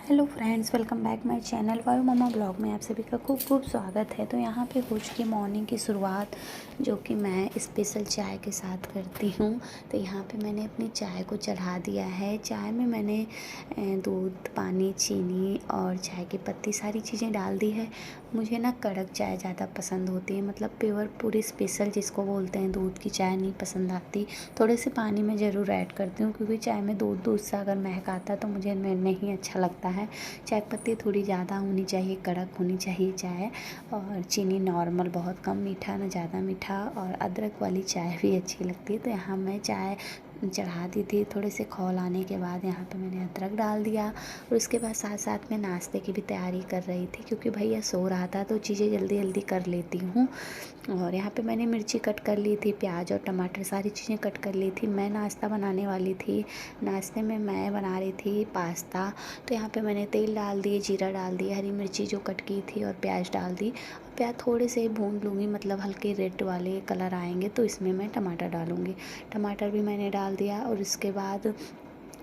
Hello friends, welcome back my channel वायु मामा blog में आप सभी का खूब खूब स्वागत है। तो यहाँ पे हो चुकी मॉर्निंग की शुरुआत, जो कि मैं स्पेशल चाय के साथ करती हूँ। तो यहाँ पे मैंने अपनी चाय को चढ़ा दिया है। चाय में मैंने दूध, पानी, चीनी और चाय की पत्ती सारी चीज़ें डाल दी है। मुझे ना कड़क चाय ज़्यादा पसंद होती है, मतलब प्योर पूरी स्पेशल जिसको बोलते हैं, दूध की चाय नहीं पसंद आती। थोड़े से पानी में ज़रूर ऐड करती हूँ, क्योंकि चाय में दूध दूध सा अगर महक आता तो मुझे नहीं अच्छा लगता है। चाय पत्ती थोड़ी ज़्यादा होनी चाहिए, कड़क होनी चाहिए चाय। और चीनी नॉर्मल, बहुत कम मीठा, ना ज़्यादा मीठा। और अदरक वाली चाय भी अच्छी लगती है। तो यहाँ मैं चाय चढ़ा दी थी। थोड़े से खौल आने के बाद यहाँ पे मैंने अदरक डाल दिया, और उसके बाद साथ साथ में नाश्ते की भी तैयारी कर रही थी, क्योंकि भैया सो रहा था तो चीज़ें जल्दी जल्दी कर लेती हूँ। और यहाँ पे मैंने मिर्ची कट कर ली थी, प्याज और टमाटर सारी चीज़ें कट कर ली थी। मैं नाश्ता बनाने वाली थी। नाश्ते में मैं बना रही थी पास्ता। तो यहाँ पे मैंने तेल डाल दिए, जीरा डाल दिया, हरी मिर्ची जो कट की थी और प्याज डाल दी। प्याज थोड़े से भून लूँगी, मतलब हल्के रेड वाले कलर आएंगे तो इसमें मैं टमाटर डालूँगी। टमाटर भी मैंने डाल दिया। और उसके बाद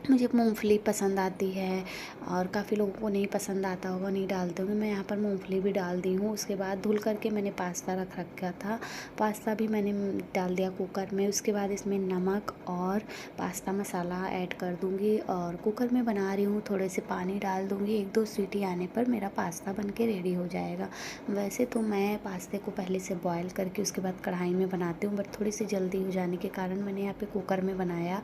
मुझे मूंगफली पसंद आती है, और काफ़ी लोगों को नहीं पसंद आता होगा, नहीं डालते होंगे। मैं यहाँ पर मूंगफली भी डाल दी हूँ। उसके बाद धुल करके मैंने पास्ता रख रखा था, पास्ता भी मैंने डाल दिया कुकर में। उसके बाद इसमें नमक और पास्ता मसाला ऐड कर दूँगी, और कुकर में बना रही हूँ, थोड़े से पानी डाल दूँगी। 1-2 सीटी आने पर मेरा पास्ता बन के रेडी हो जाएगा। वैसे तो मैं पास्ते को पहले से बॉयल करके उसके बाद कढ़ाई में बनाती हूँ, बट थोड़ी सी जल्दी हो जाने के कारण मैंने यहाँ पे कुकर में बनाया।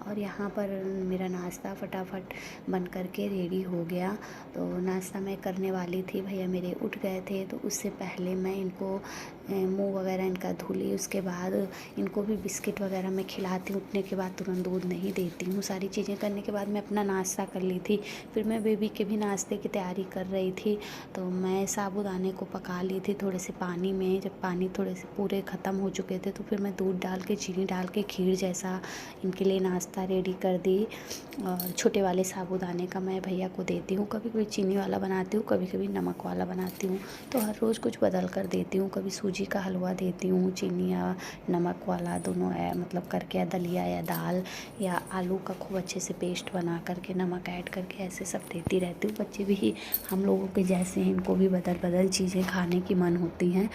और यहाँ पर मेरा नाश्ता फटाफट बन कर के रेडी हो गया। तो नाश्ता मैं करने वाली थी, भैया मेरे उठ गए थे, तो उससे पहले मैं इनको मुंह वगैरह इनका धुली। उसके बाद इनको भी बिस्किट वगैरह मैं खिलाती हूँ। उठने के बाद तुरंत दूध नहीं देती हूँ। सारी चीज़ें करने के बाद मैं अपना नाश्ता कर ली थी। फिर मैं बेबी के भी नाश्ते की तैयारी कर रही थी। तो मैं साबूदाने को पका ली थी थोड़े से पानी में। जब पानी थोड़े से पूरे ख़त्म हो चुके थे तो फिर मैं दूध डाल के, चीनी डाल के खीर जैसा इनके लिए नाश्ता रेडी कर दी। और छोटे वाले साबूदाने का मैं भैया को देती हूँ। कभी कभी चीनी वाला बनाती हूँ, कभी कभी नमक वाला बनाती हूँ। तो हर रोज़ कुछ बदल कर देती हूँ। कभी सूजी का हलवा देती हूँ, चीनी या नमक वाला दोनों है, मतलब करके, या दलिया या दाल या आलू का खूब अच्छे से पेस्ट बना करके नमक ऐड करके ऐसे सब देती रहती हूँ। बच्चे भी हम लोगों के जैसे हैं, इनको भी बदल बदल चीज़ें खाने की मन होती हैं।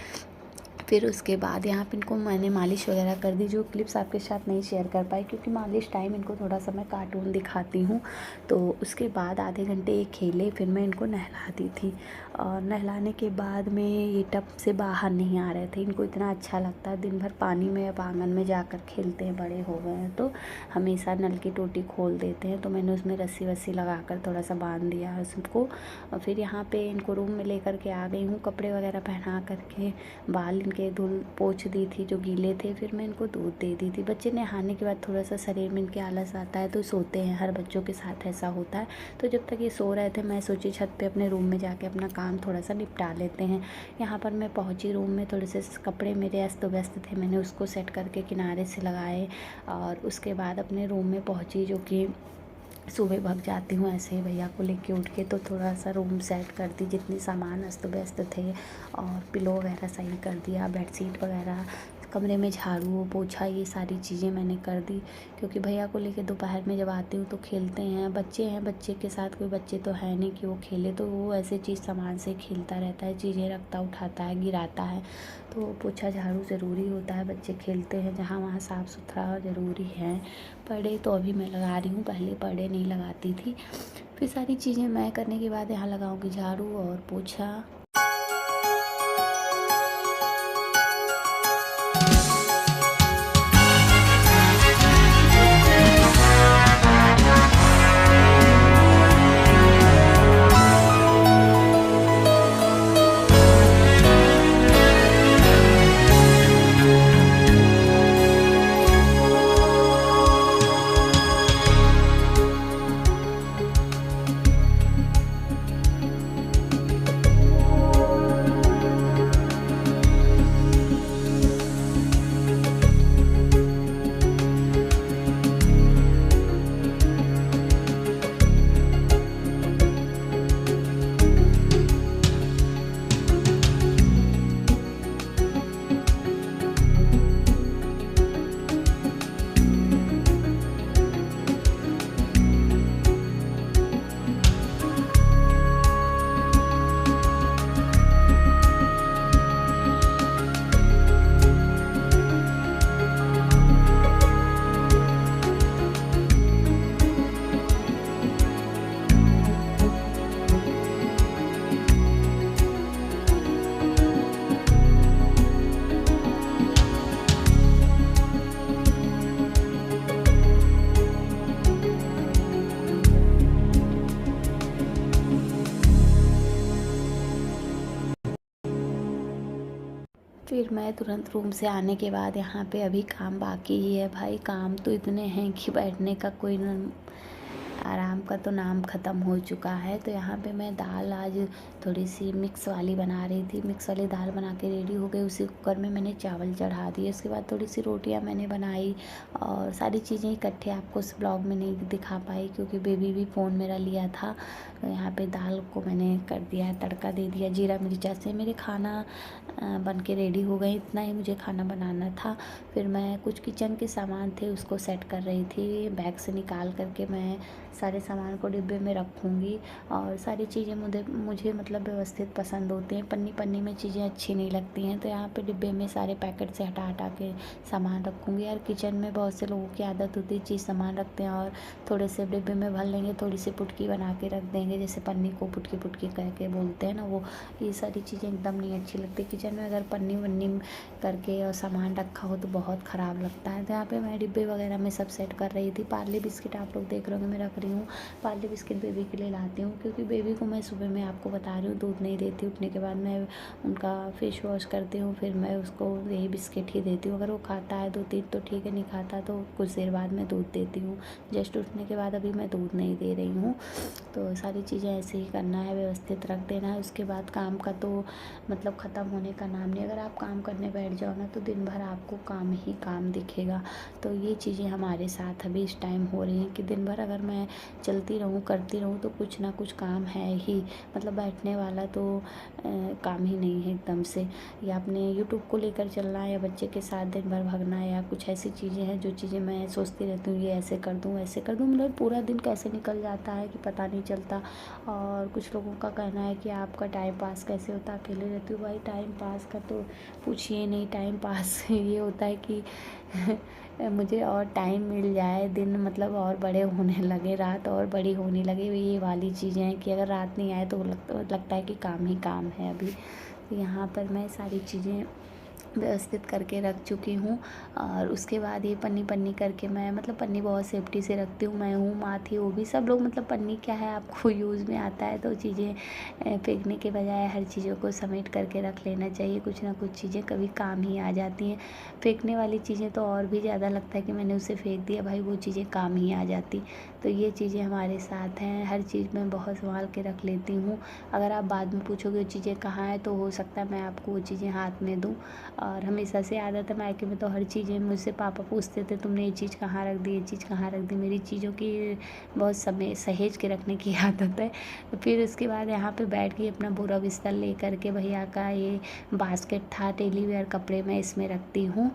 फिर उसके बाद यहाँ पे इनको मैंने मालिश वगैरह कर दी, जो क्लिप्स आपके साथ नहीं शेयर कर पाई, क्योंकि मालिश टाइम इनको थोड़ा सा मैं कार्टून दिखाती हूँ। तो उसके बाद आधे घंटे ये खेले, फिर मैं इनको नहला दी थी। और नहलाने के बाद में ये टब से बाहर नहीं आ रहे थे। इनको इतना अच्छा लगता है, दिन भर पानी में, अब आंगन में जाकर खेलते हैं, बड़े हो गए हैं तो हमेशा नल की टोटी खोल देते हैं। तो मैंने उसमें रस्सी वस्सी लगा कर थोड़ा सा बांध दिया है उसको। और फिर यहाँ पे इनको रूम में लेकर के आ गई हूँ, कपड़े वगैरह पहना करके, बाल के धुल पोंछ दी थी जो गीले थे। फिर मैं इनको दूध दे दी थी। बच्चे नहाने के बाद थोड़ा सा शरीर में इनके आलस आता है तो सोते हैं, हर बच्चों के साथ ऐसा होता है। तो जब तक ये सो रहे थे, मैं सोची छत पे अपने रूम में जाके अपना काम थोड़ा सा निपटा लेते हैं। यहाँ पर मैं पहुँची रूम में, थोड़े से कपड़े मेरे अस्त व्यस्त थे, मैंने उसको सेट करके किनारे से लगाए। और उसके बाद अपने रूम में पहुँची, जो कि सुबह भाग जाती हूँ ऐसे ही भैया को लेके उठ के। तो थोड़ा सा रूम सेट कर दी, जितनी सामान अस्त व्यस्त थे, और पिलो वगैरह सही कर दिया, बेडशीट वगैरह, कमरे में झाड़ू पोछा, ये सारी चीज़ें मैंने कर दी। क्योंकि भैया को लेके दोपहर में जब आती हूँ तो खेलते हैं, बच्चे हैं, बच्चे के साथ कोई बच्चे तो है नहीं कि वो खेले, तो वो ऐसे चीज़ सामान से खेलता रहता है, चीज़ें रखता उठाता है, गिराता है। तो पोछा झाड़ू ज़रूरी होता है, बच्चे खेलते हैं जहाँ वहाँ साफ़ सुथरा ज़रूरी है। पर्दे तो अभी मैं लगा रही हूँ, पहले पर्दे नहीं लगाती थी। फिर सारी चीज़ें मैं करने के बाद यहाँ लगाऊंगी झाड़ू और पोछा। मैं तुरंत रूम से आने के बाद यहाँ पे अभी काम बाकी ही है भाई। काम तो इतने हैं कि बैठने का कोई आराम का तो नाम ख़त्म हो चुका है। तो यहाँ पे मैं दाल आज थोड़ी सी मिक्स वाली बना रही थी। मिक्स वाली दाल बना के रेडी हो गई। उसी कुकर में मैंने चावल चढ़ा दिए। उसके बाद थोड़ी सी रोटियाँ मैंने बनाई और सारी चीज़ें इकट्ठे आपको उस ब्लॉग में नहीं दिखा पाई क्योंकि बेबी भी फ़ोन मेरा लिया था। तो यहाँ पे दाल को मैंने कर दिया है तड़का, दे दिया जीरा मिर्चा से। मेरे खाना बन के रेडी हो गई। इतना ही मुझे खाना बनाना था। फिर मैं कुछ किचन के सामान थे उसको सेट कर रही थी। बैग से निकाल करके मैं सारे सामान को डिब्बे में रखूँगी। और सारी चीज़ें मुझे मतलब व्यवस्थित पसंद होती हैं। पन्नी पन्नी में चीज़ें अच्छी नहीं लगती हैं। तो यहाँ पे डिब्बे में सारे पैकेट से हटा हटा के सामान रखूँगी। यार किचन में बहुत से लोगों की आदत होती है चीज़ सामान रखते हैं और थोड़े से डिब्बे में भर लेंगे, थोड़ी सी पुटकी बना के रख देंगे, जैसे पन्नी को पुटकी पुटकी कह के बोलते हैं ना वो। ये सारी चीज़ें एकदम नहीं अच्छी लगती। किचन में अगर पन्नी वन्नी करके और सामान रखा हो तो बहुत ख़राब लगता है। तो यहाँ पे मैं डिब्बे वगैरह में सब सेट कर रही थी। पार्ले बिस्किट आप लोग देख रहे होंगे मैं रख रही हूँ। पार्ले बिस्किट बेबी के लिए लाती हूँ क्योंकि बेबी को मैं सुबह में आपको बता रही हूँ दूध नहीं देती। उठने के बाद मैं उनका फेस वॉश करती हूँ, फिर मैं उसको यही बिस्किट ही देती हूँ। अगर वो खाता है 2-3 तो ठीक है, नहीं खाता तो कुछ देर बाद मैं दूध देती हूँ। जस्ट उठने के बाद अभी मैं दूध नहीं दे रही हूँ। तो सारी चीज़ें ऐसे ही करना है, व्यवस्थित रख देना है। उसके बाद काम का तो मतलब ख़त्म होने का नाम नहीं। अगर आप काम करने बैठ जाओ ना तो दिन भर आपको काम ही काम दिखेगा। तो ये चीज़ें हमारे साथ अभी इस टाइम हो रही हैं कि दिन भर अगर मैं चलती रहूँ करती रहूँ तो कुछ ना कुछ काम है ही। मतलब बैठने वाला तो काम ही नहीं है एकदम से। या अपने यूट्यूब को लेकर चलना है या बच्चे के साथ दिन भर भागना है या कुछ ऐसी चीज़ें हैं जो चीज़ें मैं सोचती रहती हूँ ये ऐसे कर दूँ वैसे कर दूँ। मतलब पूरा दिन कैसे निकल जाता है कि पता नहीं चलता। और कुछ लोगों का कहना है कि आपका टाइम पास कैसे होता है, अकेले रहती हूँ। भाई टाइम पास का तो पूछिए नहीं। टाइम पास ये होता है कि मुझे और टाइम मिल जाए, दिन मतलब और बड़े होने लगे, रात और बड़ी होने लगे। ये वाली चीज़ें हैं कि अगर रात नहीं आए तो लगता है कि काम ही काम है। अभी यहाँ पर मैं सारी चीज़ें व्यवस्थित करके रख चुकी हूँ। और उसके बाद ये पन्नी पन्नी करके मैं मतलब पन्नी बहुत सेफ्टी से रखती हूँ। मैं हूँ, माँ थी, वो भी सब लोग। मतलब पन्नी क्या है आपको यूज़ में आता है तो चीज़ें फेंकने के बजाय हर चीज़ों को समेट करके रख लेना चाहिए। कुछ ना कुछ चीज़ें कभी काम ही आ जाती हैं। फेंकने वाली चीज़ें तो और भी ज़्यादा लगता है कि मैंने उसे फेंक दिया, भाई वो चीज़ें काम ही आ जाती। तो ये चीज़ें हमारे साथ हैं। हर चीज़ मैं बहुत संभाल के रख लेती हूँ। अगर आप बाद में पूछोगे वो चीज़ें कहाँ हैं तो हो सकता है मैं आपको वो चीज़ें हाथ में दूँ। और हमेशा से आदत है, मायके में तो हर चीज़ें मुझसे पापा पूछते थे तुमने ये चीज़ कहाँ रख दी, ये चीज़ कहाँ रख दी। मेरी चीज़ों की बहुत समय सहेज के रखने की आदत है। तो फिर उसके बाद यहाँ पे बैठ के अपना बोरा बिस्तर ले करके भैया का ये बास्केट था डेली वेयर कपड़े मैं इसमें रखती हूँ।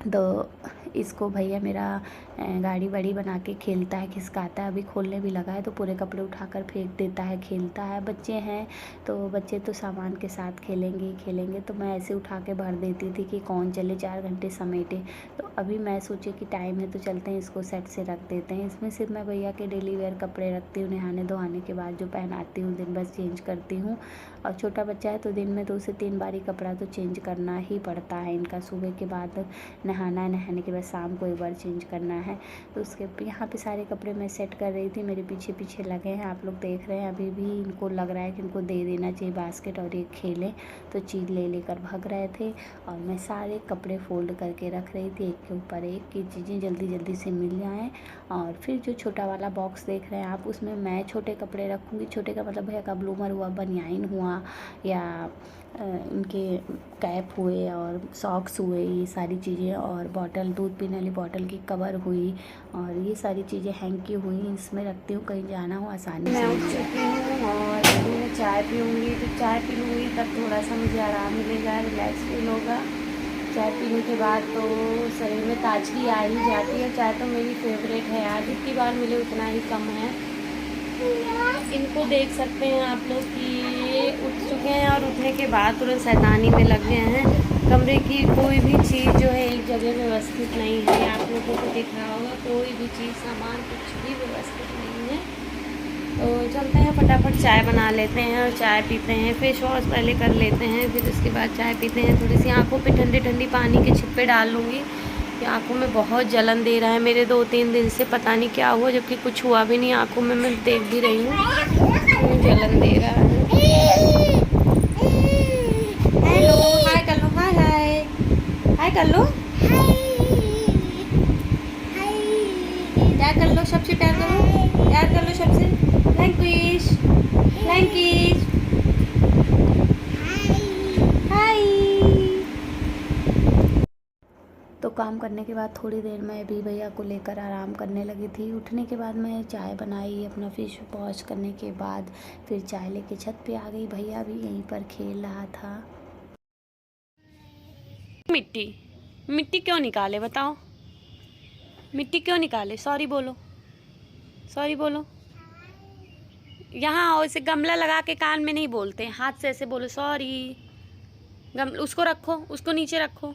तो इसको भैया मेरा गाड़ी वाड़ी बना के खेलता है, खिसकाता है। अभी खोलने भी लगा है तो पूरे कपड़े उठाकर फेंक देता है, खेलता है। बच्चे हैं तो बच्चे तो सामान के साथ खेलेंगे ही खेलेंगे। तो मैं ऐसे उठा के भर देती थी कि कौन चले 4 घंटे समेटे। तो अभी मैं सोची कि टाइम है तो चलते हैं इसको सेट से रख देते हैं। इसमें सिर्फ मैं भैया के डेली वेयर कपड़े रखती हूँ, नहाने धोने के बाद जो पहनाती हूँ दिन भर चेंज करती हूँ। और छोटा बच्चा है तो दिन में 2 से 3 बारी कपड़ा तो चेंज करना ही पड़ता है इनका। सुबह के बाद नहाना है, नहाने के बाद शाम को एक बार चेंज करना है। तो उसके यहाँ पे सारे कपड़े मैं सेट कर रही थी। मेरे पीछे पीछे लगे हैं, आप लोग देख रहे हैं। अभी भी इनको लग रहा है कि इनको दे देना चाहिए बास्केट और ये खेलें, तो चीज़ ले लेकर भाग रहे थे। और मैं सारे कपड़े फोल्ड करके रख रही थी एक के ऊपर एक, कि चीज़ें जल्दी जल्दी से मिल जाएँ। और फिर जो छोटा वाला बॉक्स देख रहे हैं आप, उसमें मैं छोटे कपड़े रखूँगी। छोटे का मतलब भैया का ब्लूमर हुआ, बनियाइन हुआ, या इनके कैप हुए और सॉक्स हुए, ये सारी चीज़ें। और बॉटल, दूध पीने वाली बॉटल की कवर हुई, और ये सारी चीज़ें हैंकी हुई इसमें रखती हूँ, कहीं जाना हो आसानी से। मैं उठ चुकी हूँ और अभी मैं चाय पीऊँगी। तो चाय पी लूँगी तब थोड़ा सा मुझे आराम मिलेगा, रिलैक्स फील होगा। चाय पीने के बाद तो शरीर में ताजगी आ ही जाती है। चाय तो मेरी फेवरेट है यार, जितनी बार मिले उतना ही कम है। इनको देख सकते हैं आप लोग कि ये उठ चुके हैं और उठने के बाद तुरंत शैतानी में लग गए हैं। कमरे की कोई भी चीज़ जो है एक जगह व्यवस्थित नहीं है। आप लोगों को दिख रहा होगा कोई भी चीज़, सामान कुछ भी व्यवस्थित नहीं है। तो चलते हैं फटाफट चाय बना लेते हैं और चाय पीते हैं। फेस वॉश पहले कर लेते हैं, फिर उसके बाद चाय पीते हैं। थोड़ी सी आँखों पे ठंडे ठंडी पानी के छिप्पे डाल लूँगी कि आँखों में बहुत जलन दे रहा है मेरे 2-3 दिन से। पता नहीं क्या हुआ, जबकि कुछ हुआ भी नहीं आँखों में, मैं देख भी रही हूँ जलन दे रहा है। हेलो, हाय कर लो, हाय हाय। हाय कर लो, प्यार कर लो, सबसे प्यार करो, प्यार कर लो सबसे। लैंग्वेज, लैंग्वेज, हाय। तो काम करने के बाद थोड़ी देर मैं भी भैया को लेकर आराम करने लगी थी। उठने के बाद मैं चाय बनाई, अपना फेस वॉश करने के बाद फिर चाय लेके छत पे आ गई। भैया भी यहीं पर खेल रहा था। मिट्टी, मिट्टी क्यों निकाले बताओ, मिट्टी क्यों निकाले? सॉरी बोलो, सॉरी बोलो। यहाँ आओ, इसे गमला लगा के कान में नहीं बोलते, हाथ से ऐसे बोलो सॉरी। उसको रखो, उसको नीचे रखो।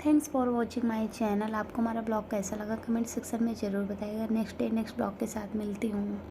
Thanks for watching my channel. आपको हमारा ब्लॉग कैसा लगा कमेंट सेक्शन में ज़रूर बताइएगा। नेक्स्ट डे नेक्स्ट ब्लॉग के साथ मिलती हूँ।